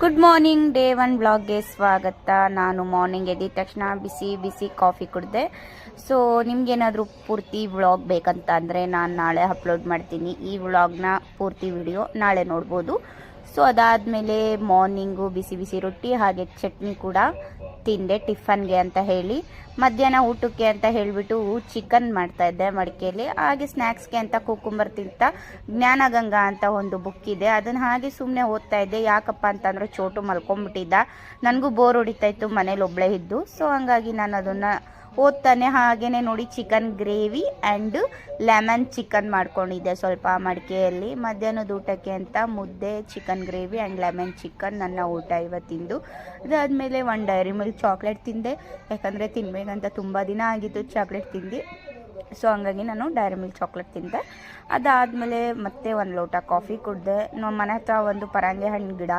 Good morning, day 1 ಬ್ಲಾಗ್ಗೆ ಸ್ವಾಗತ. ನಾನು morning ಎದ್ದ ತಕ್ಷಣ ಬಿಸಿ ಬಿಸಿ ಕಾಫಿ ಕುಡಿದೆ. ಸೊ ನಿಮ್ಗೇನಾದರೂ ಪೂರ್ತಿ ವ್ಲಾಗ್ ಬೇಕಂತ ಅಂದರೆ ನಾನು ನಾಳೆ ಅಪ್ಲೋಡ್ ಮಾಡ್ತೀನಿ. ಈ ವ್ಲಾಗ್ನ ಪೂರ್ತಿ ವಿಡಿಯೋ ನಾಳೆ ನೋಡ್ಬೋದು. ಸೊ ಅದಾದಮೇಲೆ ಮಾರ್ನಿಂಗು ಬಿಸಿ ಬಿಸಿ ರೊಟ್ಟಿ ಹಾಗೆ ಚಟ್ನಿ ಕೂಡ ತಿಂದೆ ಟಿಫನ್ಗೆ ಅಂತ ಹೇಳಿ. ಮಧ್ಯಾಹ್ನ ಊಟಕ್ಕೆ ಅಂತ ಹೇಳಿಬಿಟ್ಟು ಚಿಕನ್ ಮಾಡ್ತಾಯಿದ್ದೆ ಮಡಿಕೆಯಲ್ಲಿ. ಹಾಗೆ ಸ್ನ್ಯಾಕ್ಸ್ಗೆ ಅಂತ ಕುಕ್ಕುಂಬರ್ ತಿಂತ ಜ್ಞಾನಗಂಗಾ ಅಂತ ಒಂದು ಬುಕ್ ಇದೆ, ಅದನ್ನು ಹಾಗೆ ಸುಮ್ಮನೆ ಓದ್ತಾ ಇದ್ದೆ. ಯಾಕಪ್ಪ ಅಂತಂದರೆ ಚೋಟು ಮಲ್ಕೊಂಡ್ಬಿಟ್ಟಿದ್ದ, ನನಗೂ ಬೋರ್ ಹೊಡಿತಾಯಿತ್ತು ಮನೇಲಿ ಒಬ್ಬಳೇ ಇದ್ದು. ಸೊ ಹಂಗಾಗಿ ನಾನು ಅದನ್ನು ಓದ್ತಾನೆ ಹಾಗೇನೆ ನೋಡಿ chicken gravy and lemon chicken ಮಾಡ್ಕೊಂಡಿದ್ದೆ ಸ್ವಲ್ಪ ಮಡಿಕೆಯಲ್ಲಿ. ಮಧ್ಯಾಹ್ನದ ಊಟಕ್ಕೆ ಅಂತ ಮುದ್ದೆ, chicken gravy and lemon chicken ನನ್ನ ಊಟ ಇವತ್ತಿಂದು. ಅದಾದಮೇಲೆ ಒಂದು ಡೈರಿ ಮಿಲ್ಕ್ ಚಾಕ್ಲೇಟ್ ತಿಂದೆ, ಯಾಕಂದರೆ ತಿನ್ನಬೇಕಂತ ತುಂಬ ದಿನ ಆಗಿತ್ತು ಚಾಕ್ಲೇಟ್ ತಿಂದು. ಸೊ ಹಂಗಾಗಿ ನಾನು ಡೈರಿ ಮಿಲ್ಕ್ ಚಾಕ್ಲೇಟ್ ತಿಂದೆ. ಅದಾದಮೇಲೆ ಮತ್ತೆ ಒಂದು ಲೋಟ ಕಾಫಿ ಕುಡಿದೆ. ನಮ್ಮ ಮನೆ ಹತ್ರ ಒಂದು ಪರಂಗಿ ಹಣ್ಣು ಗಿಡ